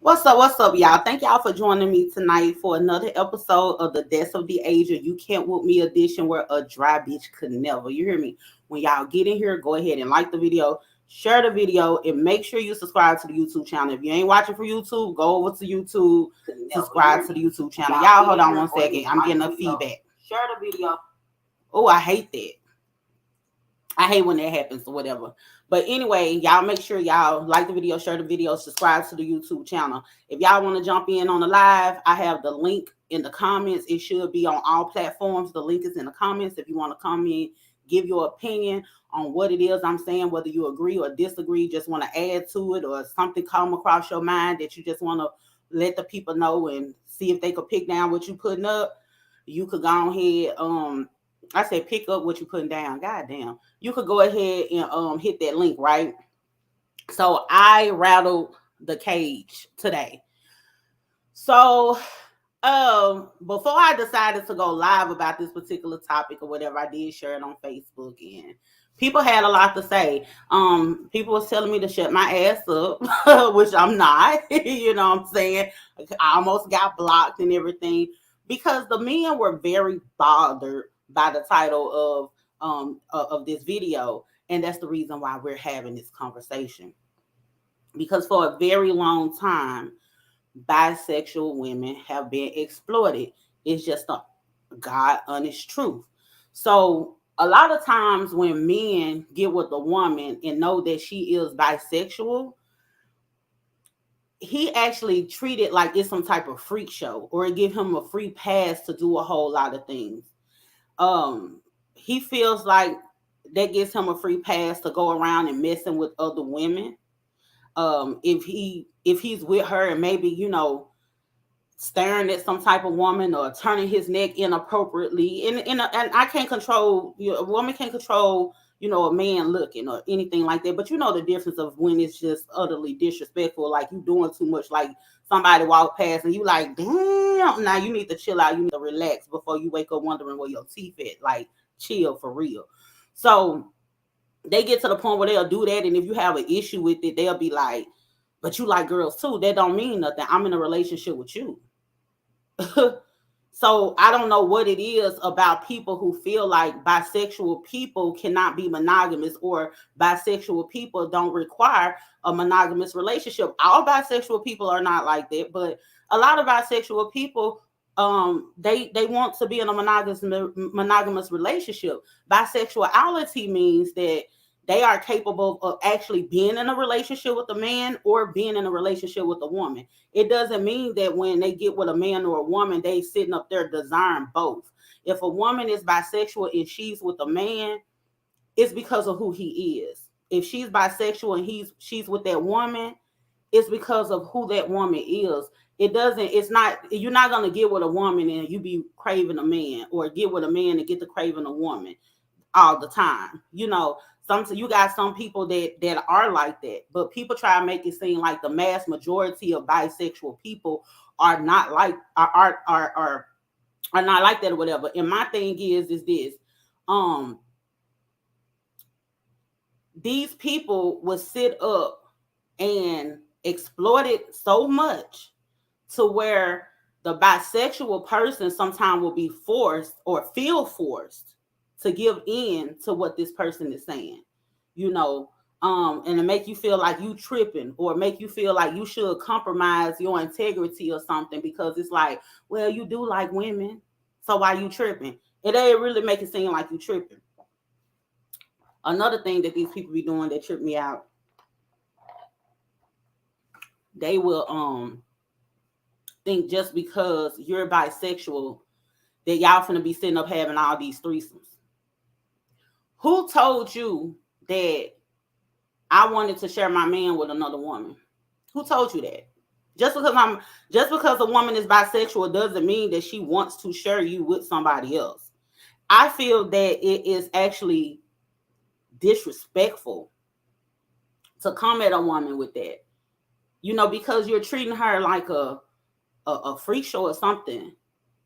What's up, y'all? Thank y'all for joining me tonight for another episode of the Death of the Age or You Can't Whoop Me edition where a dry bitch could never. You hear me? When y'all get in here, go ahead and like the video, share the video, and make sure you subscribe to the YouTube channel. If you ain't watching for YouTube, go over to YouTube, subscribe to the YouTube channel. Y'all, hold on one second. I'm getting a feedback. Share the video. Oh, I hate that. I hate when that happens or whatever. But anyway, y'all make sure y'all like the video, share the video, subscribe to the YouTube channel. If y'all want to jump in on the live, I have the link in the comments. It should be on all platforms. The link is in the comments. If you want to come in, give your opinion on what it is I'm saying, whether you agree or disagree, just want to add to it or something come across your mind that you just want to let the people know and see if they could pick down what you putting up, you could go ahead. I said pick up what you're putting down. God damn. You could go ahead and hit that link, right? So I rattled the cage today. So before I decided to go live about this particular topic or whatever, I did share it on Facebook and people had a lot to say. People was telling me to shut my ass up, which I'm not. You know what I'm saying? I almost got blocked and everything because the men were very bothered by the title of this video, and that's the reason why we're having this conversation. Because for a very long time, bisexual women have been exploited. It's just a God honest truth. So a lot of times when men get with a woman and know that she is bisexual, he actually treat it like it's some type of freak show or give him a free pass to do a whole lot of things. He feels like that gives him a free pass to go around and messing with other women. If he's with her and maybe, staring at some type of woman or turning his neck inappropriately. And I can't control, a woman can't control, a man looking or anything like that. But you know the difference of when it's just utterly disrespectful, like you doing too much, like somebody walk past and you like, damn, now you need to chill out, you need to relax before you wake up wondering where your teeth at. Like, chill for real. So they get to the point where they'll do that, and if you have an issue with it, they'll be like, but you like girls too. That don't mean nothing. I'm in a relationship with you. So I don't know what it is about people who feel like bisexual people cannot be monogamous or bisexual people don't require a monogamous relationship. All bisexual people are not like that, but a lot of bisexual people, they want to be in a monogamous relationship. Bisexuality means that they are capable of actually being in a relationship with a man or being in a relationship with a woman. It doesn't mean that when they get with a man or a woman, they sitting up there desiring both. If a woman is bisexual and she's with a man, it's because of who he is. If she's bisexual and she's with that woman, it's because of who that woman is. You're not going to get with a woman and you be craving a man, or get with a man and get to craving a woman all the time. You got some people that are like that, but people try to make it seem like the mass majority of bisexual people are not like are not like that or whatever. And my thing is this: these people will sit up and exploit it so much to where the bisexual person sometimes will be forced or feel forced to give in to what this person is saying, and to make you feel like you tripping or make you feel like you should compromise your integrity or something, because it's like, well, you do like women, so why you tripping? It ain't really make it seem like you tripping. Another thing that these people be doing that trip me out, they will think just because you're bisexual that y'all finna be sitting up having all these threesomes. Who told you that I wanted to share my man with another woman? Who told you that? Just because a woman is bisexual doesn't mean that she wants to share you with somebody else. I feel that it is actually disrespectful to come at a woman with that. Because you're treating her like a freak show or something.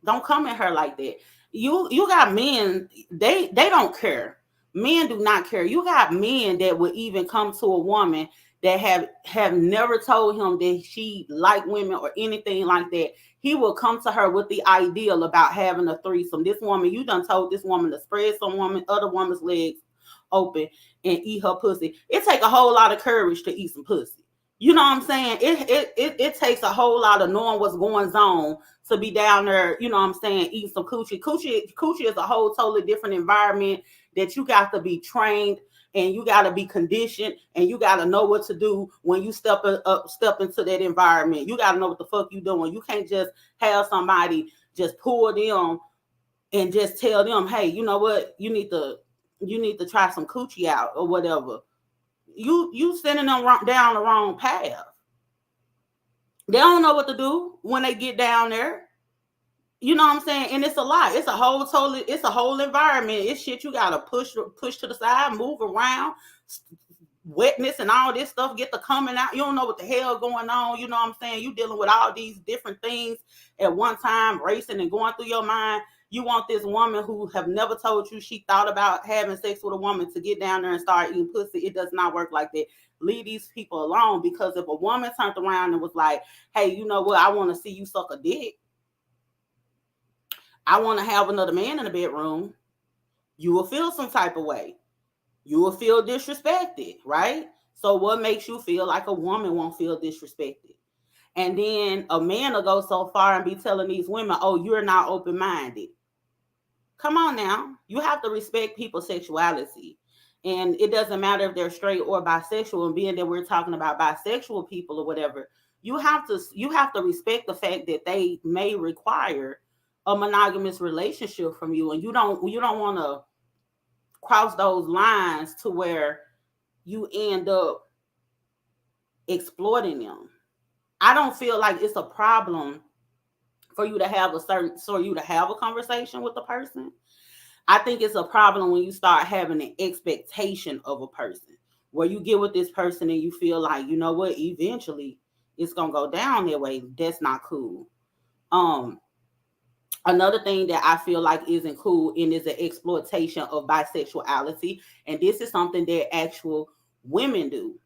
Don't come at her like that. You got men, they don't care. Men do not care. You got men that would even come to a woman that have never told him that she liked women or anything like that, he will come to her with the ideal about having a threesome. This woman, you done told this woman to spread other woman's legs open and eat her pussy. It take a whole lot of courage to eat some pussy. You know what I'm saying? It takes a whole lot of knowing what's going on to be down there, you know what I'm saying, eating some coochie. Coochie is a whole totally different environment that you got to be trained and you got to be conditioned and you got to know what to do when you step into that environment. You got to know what the fuck you doing. You can't just have somebody just pull them and just tell them, hey, you know what, you need to try some coochie out or whatever. You sending them down the wrong path. They don't know what to do when they get down there. You know what I'm saying? And it's a lot. It's a whole environment. It's shit you gotta push to the side, move around, wetness and all this stuff get to coming out. You don't know what the hell going on. You know what I'm saying? You dealing with all these different things at one time, racing and going through your mind. You want this woman who have never told you she thought about having sex with a woman to get down there and start eating pussy. It does not work like that. Leave these people alone, because if a woman turned around and was like, hey, you know what? I want to see you suck a dick. I want to have another man in the bedroom. You will feel some type of way. You will feel disrespected, right? So what makes you feel like a woman won't feel disrespected? And then a man will go so far and be telling these women, oh, you're not open-minded. Come on now. You have to respect people's sexuality. And it doesn't matter if they're straight or bisexual. And being that we're talking about bisexual people or whatever, you have to respect the fact that they may require a monogamous relationship from you. And you don't want to cross those lines to where you end up exploiting them. I don't feel like it's a problem for you to have a conversation with the person. I think it's a problem when you start having an expectation of a person, where you get with this person and you feel like, you know what, eventually it's gonna go down that way. That's not cool. Another thing that I feel like isn't cool and is an exploitation of bisexuality, and this is something that actual women do.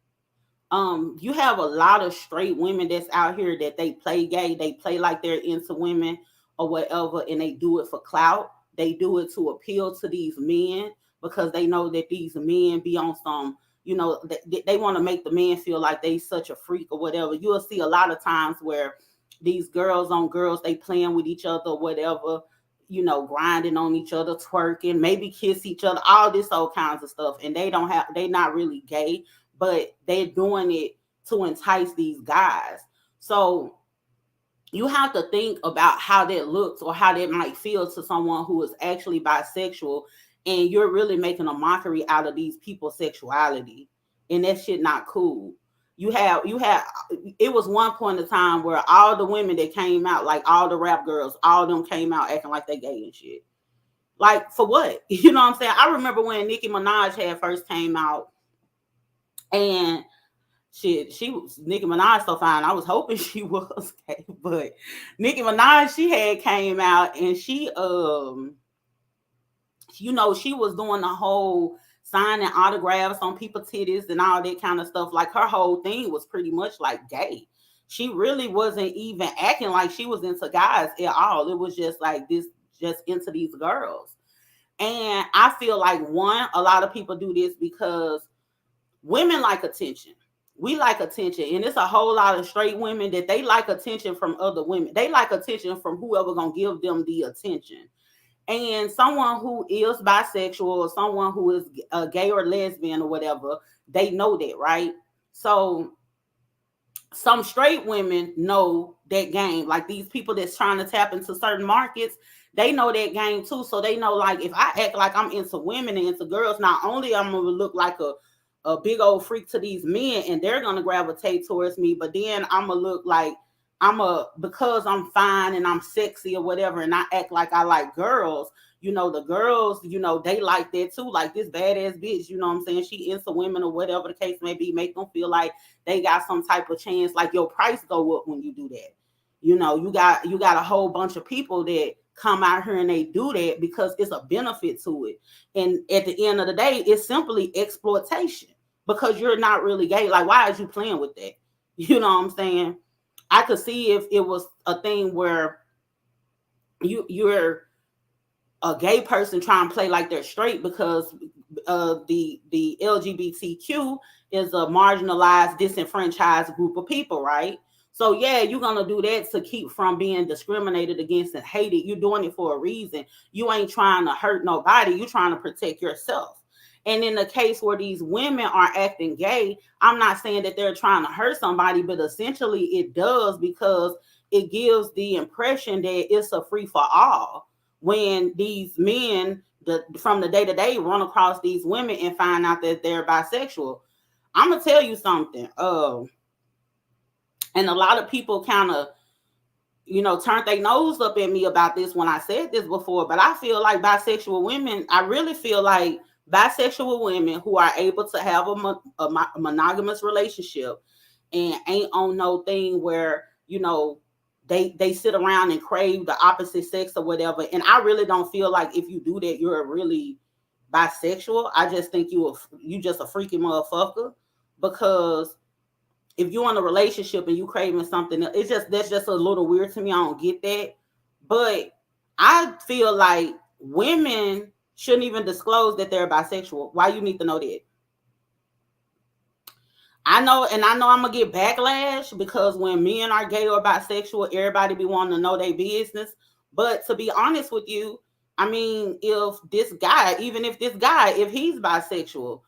You have a lot of straight women that's out here that they play gay, they play like they're into women or whatever, and they do it for clout. They do it to appeal to these men because they know that these men be on some, you know, they want to make the man feel like they such a freak or whatever. You'll see a lot of times where these girls, they playing with each other or whatever, you know, grinding on each other, twerking, maybe kiss each other, all this all kinds of stuff. And they not really gay, but they're doing it to entice these guys. So you have to think about how that looks or how that might feel to someone who is actually bisexual, and you're really making a mockery out of these people's sexuality, and that shit not cool. You have it was one point in time where all the women that came out, like all the rap girls, all of them came out acting like they gay and shit. Like, for what? You know what I'm saying? I remember when Nicki Minaj had first came out, and Nicki Minaj so fine. I was hoping she was gay, but Nicki Minaj, she had came out and she you know, she was doing the whole signing autographs on people's titties and all that kind of stuff. Like, her whole thing was pretty much like gay. She really wasn't even acting like she was into guys at all. It was just like this, just into these girls. And I feel like, one, a lot of people do this because women like attention. We like attention, and it's a whole lot of straight women that they like attention from other women. They like attention from whoever gonna give them the attention. And someone who is bisexual or someone who is gay or lesbian or whatever, they know that, right? So some straight women know that game. Like, these people that's trying to tap into certain markets, they know that game too. So they know, like, if I act like I'm into women and into girls, not only I'm gonna look like a big old freak to these men and they're gonna gravitate towards me, but then I'm gonna look like because I'm fine and I'm sexy or whatever, and I act like I like girls, you know, the girls, you know, they like that too. Like, this badass bitch, you know what I'm saying, she into women or whatever the case may be, make them feel like they got some type of chance. Like, your price go up when you do that. You know, you got a whole bunch of people that come out here and they do that because it's a benefit to it. And at the end of the day, it's simply exploitation. because you're not really gay. Like, why is you playing with that? You know what I'm saying? I could see if it was a thing where you're a gay person trying to play like they're straight because the LGBTQ is a marginalized, disenfranchised group of people, right? So yeah, you're gonna do that to keep from being discriminated against and hated. You're doing it for a reason. You ain't trying to hurt nobody. You're trying to protect yourself. And in the case where these women are acting gay, I'm not saying that they're trying to hurt somebody, but essentially it does, because it gives the impression that it's a free for all when these men from the day to day run across these women and find out that they're bisexual. I'm gonna tell you something. And a lot of people kind of, turned their nose up at me about this when I said this before. But I feel like bisexual women, I really feel like bisexual women who are able to have a monogamous relationship and ain't on no thing where, they sit around and crave the opposite sex or whatever. And I really don't feel like if you do that, you're really bisexual. I just think you just a freaky motherfucker, because if you're in a relationship and you craving something, that's just a little weird to me. I don't get that. But I feel like women shouldn't even disclose that they're bisexual. Why you need to know that? I know I'm gonna get backlash because when men are gay or bisexual, everybody be wanting to know their business. But to be honest with you, I mean, if he's bisexual,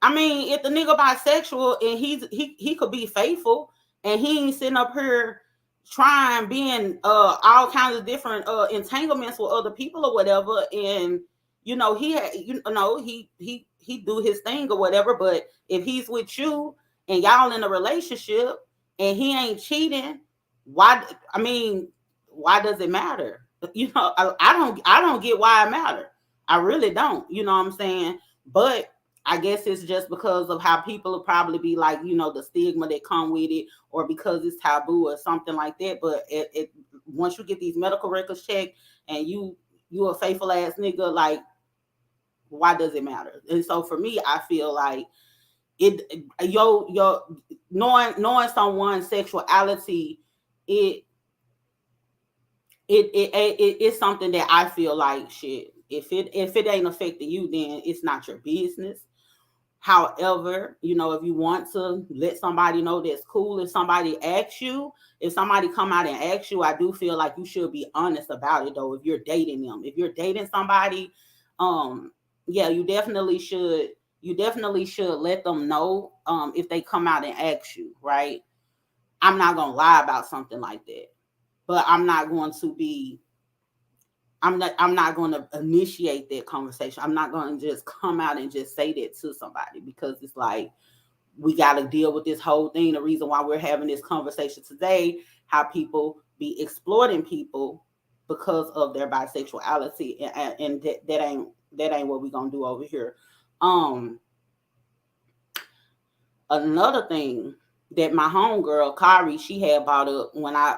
I mean, if the nigga bisexual and he could be faithful and he ain't sitting up here trying being all kinds of different entanglements with other people or whatever, and he do his thing or whatever. But if he's with you and y'all in a relationship and he ain't cheating, why? I mean, why does it matter? I don't get why it matter. I really don't. You know what I'm saying? But I guess it's just because of how people will probably be like, the stigma that come with it, or because it's taboo or something like that. But it once you get these medical records checked and you a faithful ass nigga, like, why does it matter? And so for me, I feel like your knowing someone's sexuality, it's something that I feel like, shit, if it ain't affecting you, then it's not your business. However, if you want to let somebody know, that's cool. If somebody come out and asks you, I do feel like you should be honest about it though. If you're dating them, if you're dating somebody, yeah, you definitely should let them know if they come out and ask you, right? I'm not gonna lie about something like that, but I'm not going to initiate that conversation. I'm not going to just come out and just say that to somebody, because it's like, we got to deal with this whole thing. The reason why we're having this conversation today, how people be exploiting people because of their bisexuality, and that ain't what we're going to do over here. Another thing that my homegirl Kari, she had brought up when I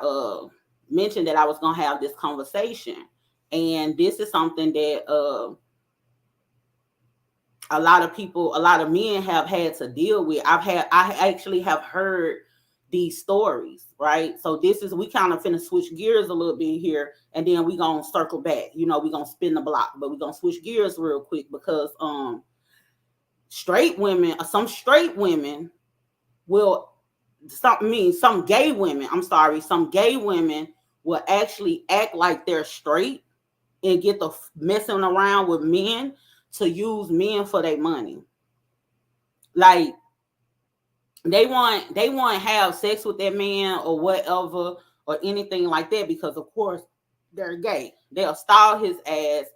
mentioned that I was going to have this conversation. And this is something that a lot of men have had to deal with. I actually have heard these stories, right? So we kind of finna switch gears a little bit here, and then we gonna circle back. We gonna spin the block, but we gonna switch gears real quick, because some straight women will some gay women will actually act like they're straight and get the messing around with men to use men for their money. Like, they want to have sex with that man or whatever, or anything like that, because of course they're gay. They'll stall his ass,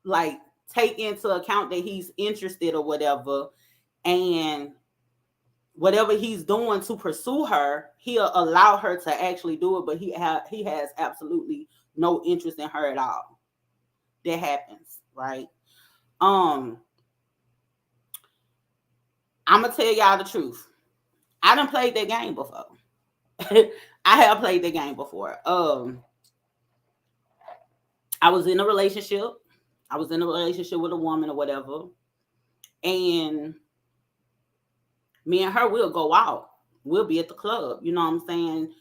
like, take into account that he's interested or whatever, and whatever he's doing to pursue her, he'll allow her to actually do it, but he has absolutely no interest in her at all. That happens, right? I'm gonna tell y'all the truth. I done played that game before. I have played that game before. I was in a relationship with a woman or whatever, And me and her will go out. We'll be at the club. You know what I'm saying?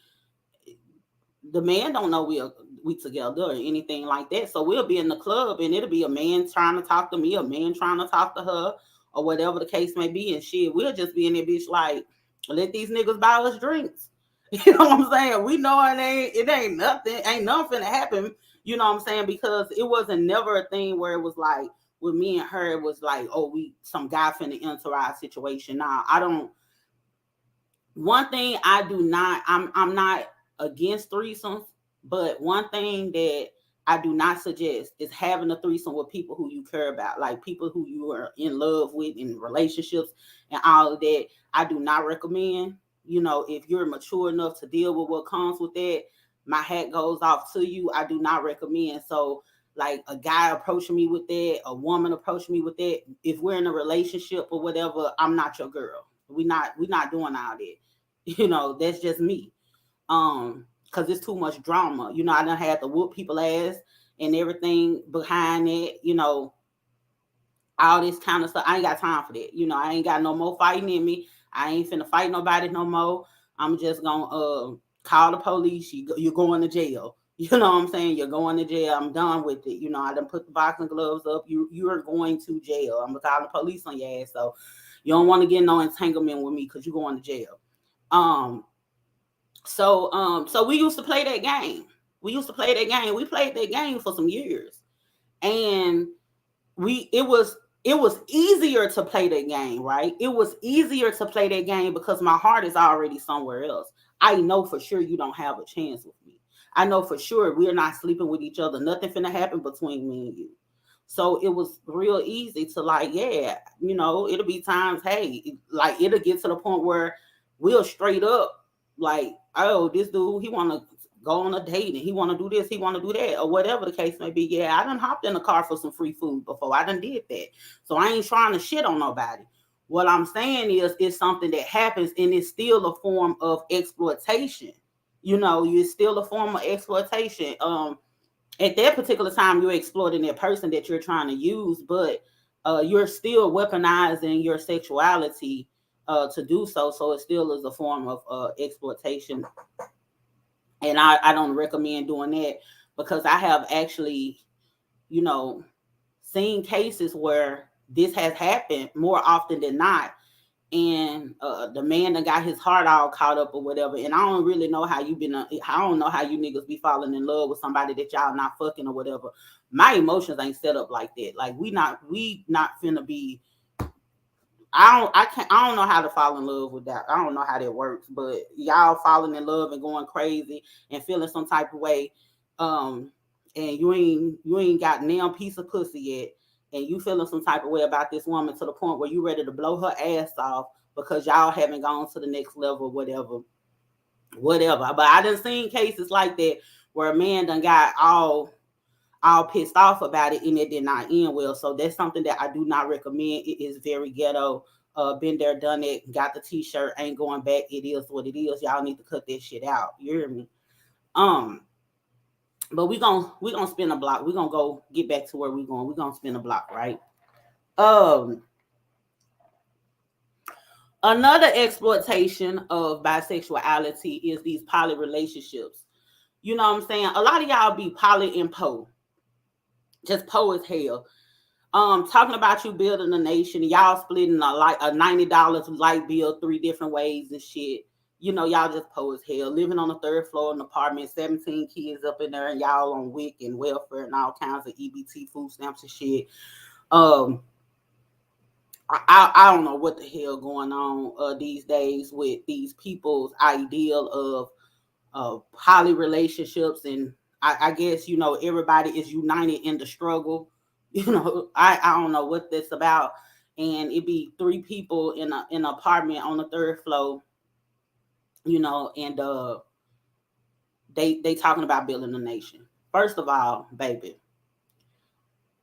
The man don't know we together or anything like that. So we'll be in the club and it'll be a man trying to talk to me, a man trying to talk to her, or whatever the case may be. And shit, we'll just be in that bitch like, let these niggas buy us drinks. You know what I'm saying? We know it ain't nothing, ain't nothing to happen. You know what I'm saying? Because it wasn't never a thing where it was like with me and her, it was like, oh, we some guy finna enter our situation. Now I don't. One thing I do not, I'm not against threesomes, but one thing that I do not suggest is having a threesome with people who you care about, like people who you are in love with in relationships and all of that. I do not recommend. You know, if you're mature enough to deal with what comes with that, my hat goes off to you. I do not recommend. So like a guy approaching me with that, a woman approaching me with that, if we're in a relationship or whatever, I'm not your girl. We not doing all that. You know, that's just me. Because it's too much drama. You know, I done had to whoop people ass and everything behind it, you know, all this kind of stuff. I ain't got time for that. You know, I ain't got no more fighting in me. I ain't finna fight nobody no more. I'm just gonna call the police. You're going to jail. You know what I'm saying? You're going to jail. I'm done with it. You know, I done put the boxing gloves up. You are going to jail. I'm gonna call the police on your ass. So you don't want to get no entanglement with me because you're going to jail. Um, so we used to play that game. We used to play that game. We played that game for some years. And we it was easier to play that game, right? It was easier to play that game because my heart is already somewhere else. I know for sure you don't have a chance with me. I know for sure we're not sleeping with each other. Nothing finna happen between me and you. So it was real easy to like, yeah, you know, it'll be times, hey, like it'll get to the point where we'll straight up like, oh, this dude, he wanna go on a date and he wanna do this, he wanna do that, or whatever the case may be. Yeah, I done hopped in the car for some free food before. I done did that. So I ain't trying to shit on nobody. What I'm saying is it's something that happens and it's still a form of exploitation. You know, it's still a form of exploitation. At that particular time you're exploiting that person that you're trying to use, but you're still weaponizing your sexuality to do so. So it still is a form of exploitation, and I don't recommend doing that because I have actually, you know, seen cases where this has happened more often than not, and the man that got his heart all caught up or whatever. And I don't really know how you been. I don't know how you niggas be falling in love with somebody that y'all not fucking or whatever. My emotions ain't set up like that. Like we not finna be. I don't know how to fall in love with that. I don't know how that works, but y'all falling in love and going crazy and feeling some type of way. Um, and you ain't got nail piece of pussy yet, and you feeling some type of way about this woman to the point where you ready to blow her ass off because y'all haven't gone to the next level, whatever. But I done seen cases like that where a man done got all pissed off about it and it did not end well. So that's something that I do not recommend. It is very ghetto. Been there, done it, got the t-shirt, ain't going back. It is what it is. Y'all need to cut that shit out. You hear me? Um, but we gonna spin a block. We're gonna go get back to where we're going. We're gonna spin a block, right? Um, Another exploitation of bisexuality is these poly relationships. You know what I'm saying? A lot of y'all be poly and po, just po as hell. Talking about you building a nation, y'all splitting a $90 light bill 3 different ways and shit. You know, y'all just po as hell, living on the third floor of an apartment, 17 kids up in there, and y'all on WIC and welfare and all kinds of EBT food stamps and shit. Um, I don't know what the hell going on these days with these people's ideal of poly relationships, and I guess you know everybody is united in the struggle. You know, I don't know what that's about, and it be 3 people in an apartment on the third floor. You know, and they talking about building a nation. First of all, baby,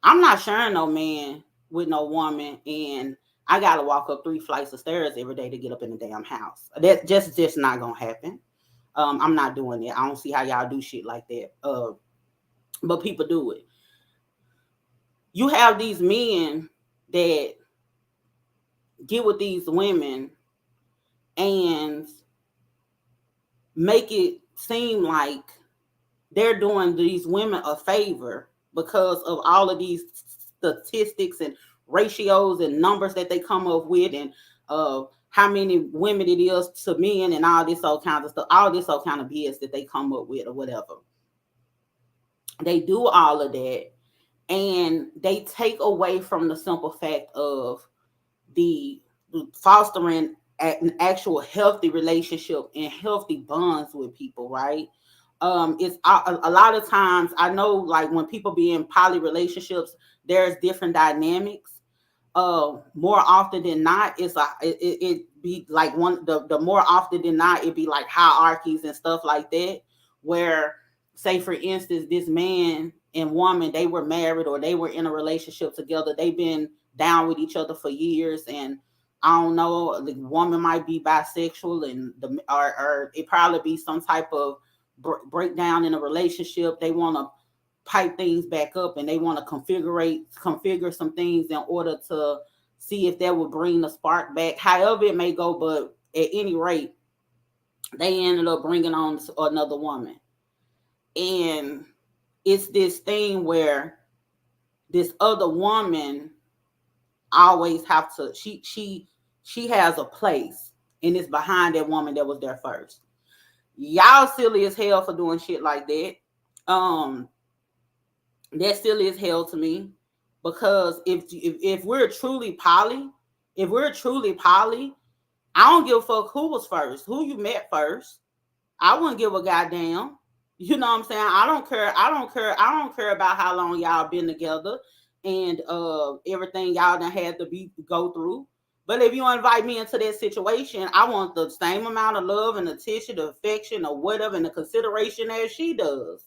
I'm not sharing no man with no woman, and I gotta walk up 3 flights of stairs every day to get up in the damn house. That just not gonna happen. I'm not doing it. I don't see how y'all do shit like that. But people do it. You have these men that get with these women and make it seem like they're doing these women a favor because of all of these statistics and ratios and numbers that they come up with, and how many women it is to men, and all this old kind of stuff, all this old kind of BS that they come up with or whatever. They do all of that, and they take away from the simple fact of the fostering an actual healthy relationship and healthy bonds with people, right? It's a lot of times, I know, like when people be in poly relationships, there's different dynamics. More often than not, it be like the more often than not, it be like hierarchies and stuff like that, where, say for instance, this man and woman, they were married or they were in a relationship together, they've been down with each other for years, and I don't know, the woman might be bisexual, and or it probably be some type of breakdown in a relationship. They want to pipe things back up, and they want to configure some things in order to see if that would bring the spark back, however it may go. But at any rate, they ended up bringing on another woman, and it's this thing where this other woman always have to, she has a place, and it's behind that woman that was there first. Y'all silly as hell for doing shit like that. That silly as hell to me, because if we're truly poly, I don't give a fuck who was first, who you met first. I wouldn't give a goddamn. You know what I'm saying? I don't care. I don't care about how long y'all been together and everything y'all done had to go through. But if you invite me into that situation, I want the same amount of love and attention, the affection, or whatever, and the consideration as she does.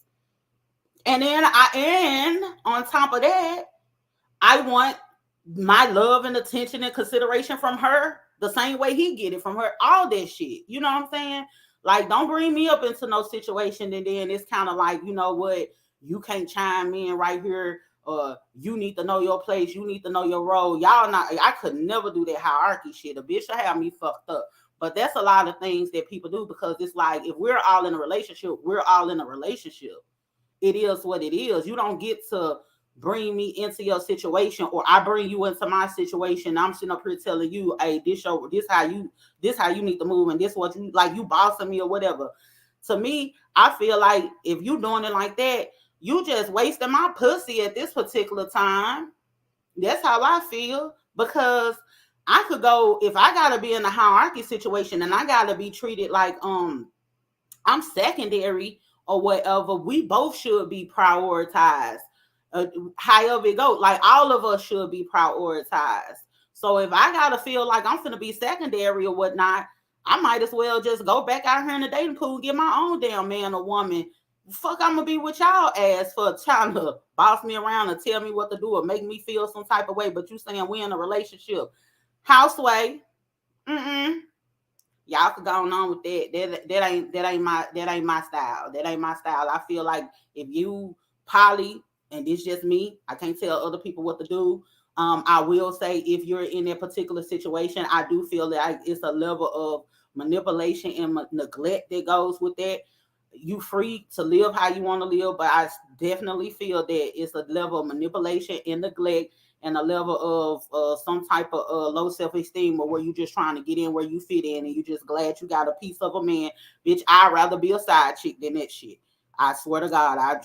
And then on top of that, I want my love and attention and consideration from her the same way he get it from her. All that shit. You know what I'm saying? Like, don't bring me up into no situation and then it's kind of like, you know what, you can't chime in right here. You need to know your place. You need to know your role. Y'all not. I could never do that hierarchy shit. A bitch should have me fucked up. But that's a lot of things that people do, because it's like, if we're all in a relationship, we're all in a relationship. It is what it is. You don't get to bring me into your situation, or I bring you into my situation. I'm sitting up here telling you, hey, this how you need to move, and this what you like, you bossing me or whatever. To me, I feel like if you doing it like that, you just wasting my pussy at this particular time. That's how I feel, because I could go, if I gotta be in a hierarchy situation and I gotta be treated like I'm secondary or whatever, we both should be prioritized. However it goes, like all of us should be prioritized. So if I gotta feel like I'm finna be secondary or whatnot, I might as well just go back out here in the dating pool and get my own damn man or woman. Fuck, I'm gonna be with y'all ass for trying to boss me around and tell me what to do or make me feel some type of way. But you saying we in a relationship, houseway? Y'all could go on with that. That ain't my style. That ain't my style. I feel like if you poly, and it's just me, I can't tell other people what to do. I will say, if you're in that particular situation, I do feel that it's a level of manipulation and neglect that goes with that. You free to live how you want to live, but I definitely feel that it's a level of manipulation and neglect, and a level of some type of low self-esteem, or where you just trying to get in where you fit in, and you just glad you got a piece of a man. Bitch, I'd rather be a side chick than that shit. I swear to God, I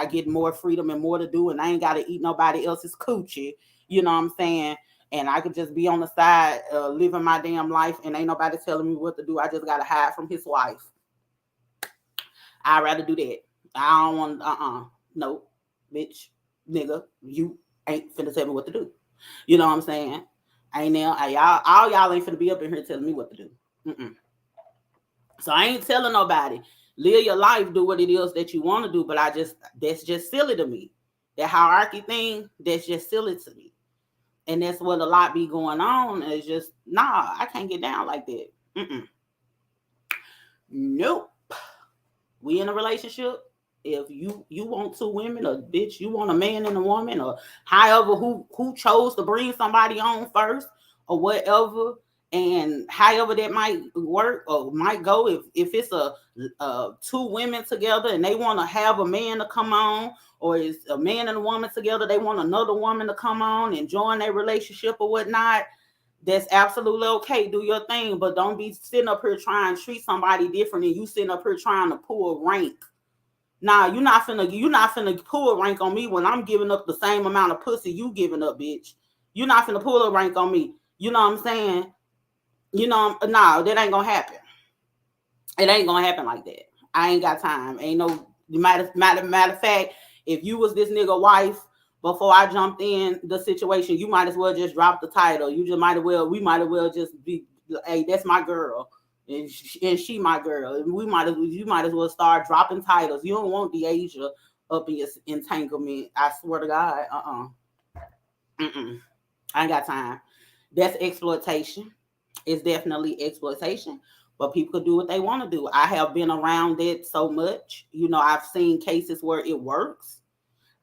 get more freedom and more to do, and I ain't got to eat nobody else's coochie. You know what I'm saying? And I could just be on the side living my damn life, and ain't nobody telling me what to do. I just got to hide from his wife. I'd rather do that. I don't want, no, bitch, nigga, you ain't finna tell me what to do. You know what I'm saying? Ain't now, all y'all ain't finna be up in here telling me what to do. So I ain't telling nobody. Live your life, do what it is that you want to do, but that's just silly to me. That hierarchy thing, that's just silly to me. And that's what a lot be going on. It's just, nah, I can't get down like that. Nope. We in a relationship. If you want two women, or bitch, you want a man and a woman, or however who chose to bring somebody on first, or whatever, and however that might work or might go. If it's two women together and they want to have a man to come on, or it's a man and a woman together, they want another woman to come on and join their relationship or whatnot, that's absolutely okay. Do your thing, but don't be sitting up here trying to treat somebody different and you sitting up here trying to pull rank. Nah, you're not finna pull rank on me when I'm giving up the same amount of pussy you giving up, bitch. You're not finna pull a rank on me. You know what I'm saying? Nah, that ain't gonna happen. It ain't gonna happen like that. I ain't got time. Ain't no matter of fact, if you was this nigga wife before I jumped in the situation, you might as well just drop the title. We might as well just be, hey, that's my girl. And she my girl. And you might as well start dropping titles. You don't want the Asia up in your entanglement. I swear to God. I ain't got time. That's exploitation. It's definitely exploitation. But people do what they want to do. I have been around it so much. I've seen cases where it works.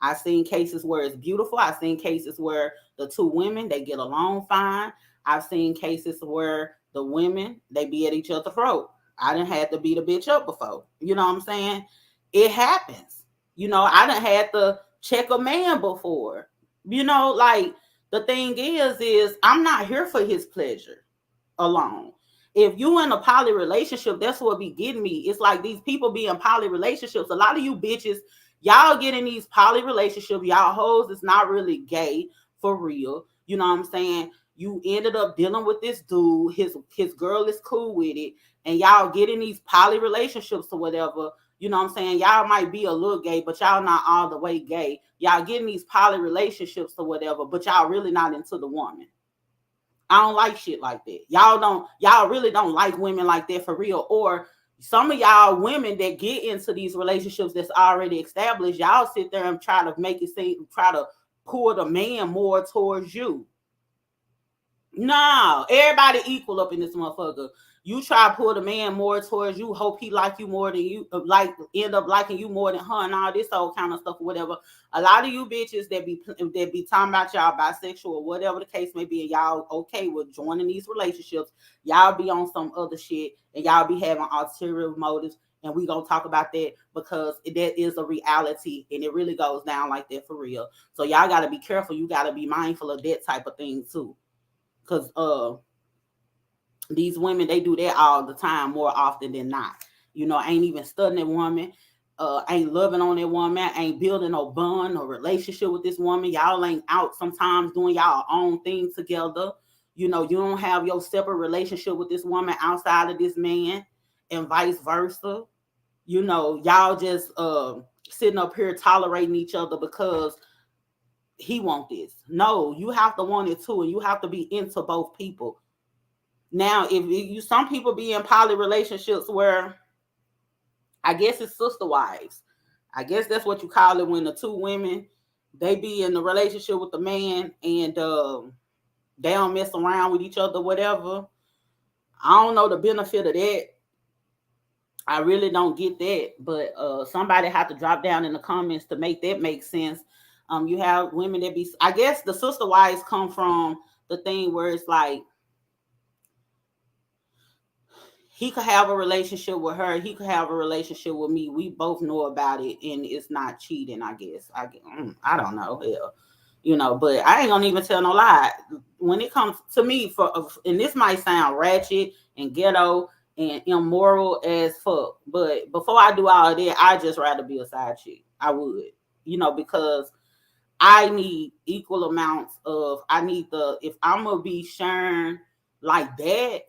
I've seen cases where it's beautiful. I've seen cases where the two women, they get along fine. I've seen cases where the women, they be at each other's throat. I done had to beat a bitch up before. You know what I'm saying? It happens. I done had to check a man before. Like, the thing is I'm not here for his pleasure alone. If you in a poly relationship, that's what be getting me. It's like these people be in poly relationships. A lot of you bitches, y'all get in these poly relationships. Y'all hoes is not really gay for real. You know what I'm saying? You ended up dealing with this dude. His girl is cool with it, and y'all get in these poly relationships or whatever. You know what I'm saying? Y'all might be a little gay, but y'all not all the way gay. Y'all get in these poly relationships or whatever, but y'all really not into the woman. I don't like shit like that. Y'all really don't like women like that for real. Or some of y'all women that get into these relationships that's already established, y'all sit there and try to pull the man more towards you. No, everybody equal up in this motherfucker. You try to pull the man more towards you, hope he like you more than you, end up liking you more than her, and all this old kind of stuff or whatever. A lot of you bitches that be talking about y'all bisexual or whatever the case may be, and y'all okay with joining these relationships, y'all be on some other shit, and y'all be having ulterior motives, and we gonna talk about that because that is a reality, and it really goes down like that for real. So y'all gotta be careful. You gotta be mindful of that type of thing too. Because these women, they do that all the time, more often than not. Ain't even studying that woman, ain't loving on that woman, ain't building no bond or relationship with this woman. Y'all ain't out sometimes doing y'all own thing together. You don't have your separate relationship with this woman outside of this man, and vice versa. Y'all just sitting up here tolerating each other because he want this. No, you have to want it too, and you have to be into both people. Now, if some people be in poly relationships where, I guess it's sister wives. I guess that's what you call it, when the two women, they be in the relationship with the man, and they don't mess around with each other, whatever. I don't know the benefit of that. I really don't get that, but somebody have to drop down in the comments to make that make sense. You have women that be, I guess the sister wives come from the thing where it's like, he could have a relationship with her, he could have a relationship with me. We both know about it, and it's not cheating, I guess. I don't know. Hell, but I ain't gonna even tell no lie. When it comes to me, and this might sound ratchet and ghetto and immoral as fuck, but before I do all of that, I just rather be a side chick. I would, because I need equal amounts of, if I'm gonna be sharing like that,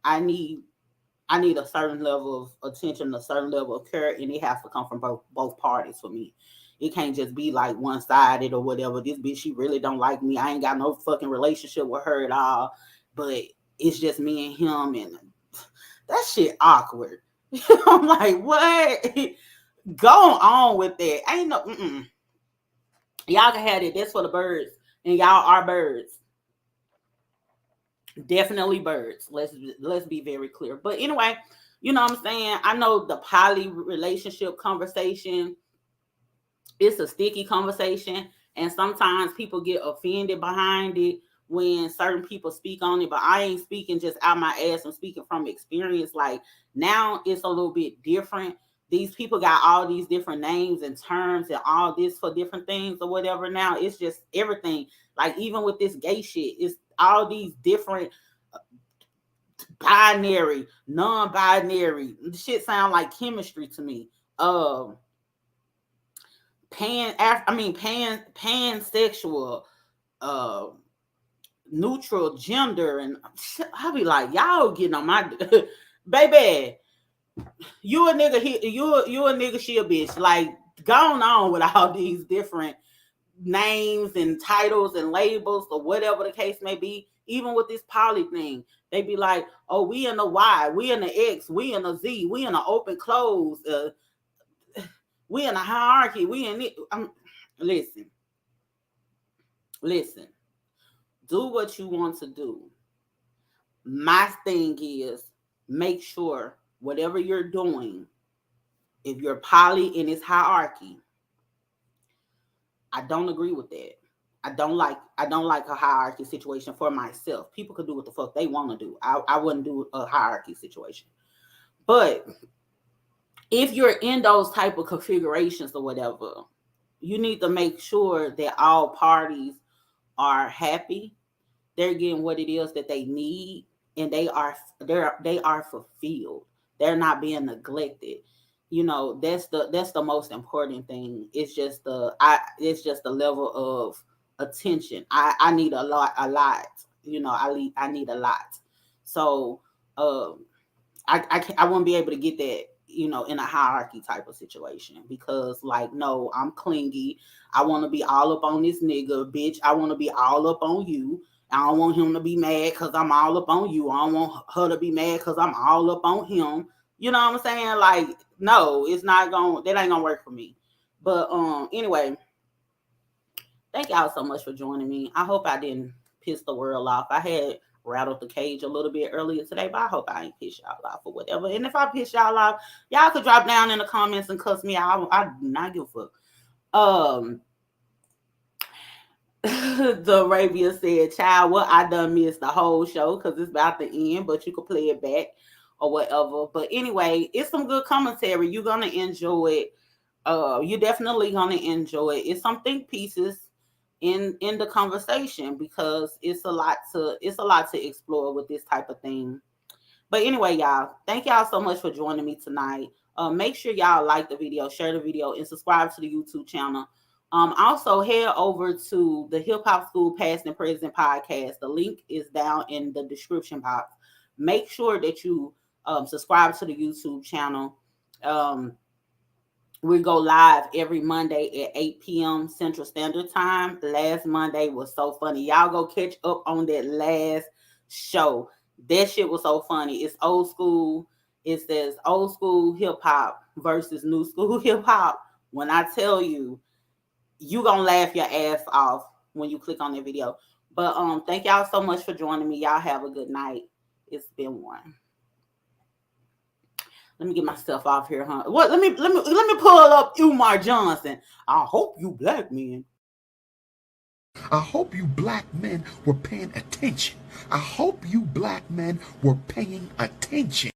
I need a certain level of attention, a certain level of care, and it has to come from both parties for me. It can't just be like one-sided or whatever. This bitch, she really don't like me. I ain't got no fucking relationship with her at all, but it's just me and him, and that shit awkward. I'm like, what? Go on with that. Ain't no, y'all can have it. That's for the birds, and y'all are birds. Definitely birds. Let's be very clear. But anyway, you know what I'm saying? I know the poly relationship conversation, it's a sticky conversation, and sometimes people get offended behind it when certain people speak on it, but I ain't speaking just out my ass. I'm speaking from experience. Like now it's a little bit different. These people got all these different names and terms and all this for different things or whatever. Now it's just everything. Like even with this gay shit, it's all these different binary, non-binary. Shit sound like chemistry to me. Pansexual, uh neutral gender, and I be like, y'all getting on my baby. You a nigga, you a nigga, she a bitch. Like, going on with all these different names and titles and labels or whatever the case may be. Even with this poly thing, they be like, oh, we in the Y, we in the X, we in the Z, we in the open close, we in a hierarchy, we in it. Listen, listen. Do what you want to do. My thing is, make sure whatever you're doing, if you're poly in its hierarchy, I don't agree with that. I don't like a hierarchy situation for myself. People could do what the fuck they want to do. I wouldn't do a hierarchy situation. But if you're in those type of configurations or whatever, you need to make sure that all parties are happy. They're getting what it is that they need, and they are fulfilled. They're not being neglected. You know, that's the most important thing. It's just the level of attention. I need a lot. You know, I need a lot. So I wouldn't be able to get that, you know, in a hierarchy type of situation, because like, no, I'm clingy. I want to be all up on this nigga, bitch. I want to be all up on you. I don't want him to be mad because I'm all up on you. I don't want her to be mad because I'm all up on him. You know what I'm saying? Like, no, it's not going, that ain't gonna work for me. But anyway, thank y'all so much for joining me. I hope I didn't piss the world off. I had rattled the cage a little bit earlier today, but I hope I ain't piss y'all off or whatever. And if I piss y'all off, y'all could drop down in the comments and cuss me out. I do not give a fuck. The Arabia said, child, what I done missed the whole show because it's about to end, but you can play it back or whatever. But anyway, it's some good commentary. You're gonna enjoy it. You're definitely gonna enjoy it. It's some think pieces in the conversation, because it's a lot to explore with this type of thing. But anyway, y'all, thank y'all so much for joining me tonight. Make sure y'all like the video, share the video, and subscribe to the YouTube channel. Also head over to the Hip Hop School Past and Present podcast. The link is down in the description box. Make sure that you subscribe to the YouTube channel. We go live every Monday at 8 p.m. Central Standard Time. Last Monday was so funny. Y'all go catch up on that last show. That shit was so funny. It's old school. It says old school hip hop versus new school hip hop. When I tell you, you gonna laugh your ass off when you click on that video. But thank y'all so much for joining me. Y'all have a good night. It's been one. Let me get myself off here, huh? What? Let me pull up Umar Johnson. I hope you black men. I hope you black men were paying attention. I hope you black men were paying attention.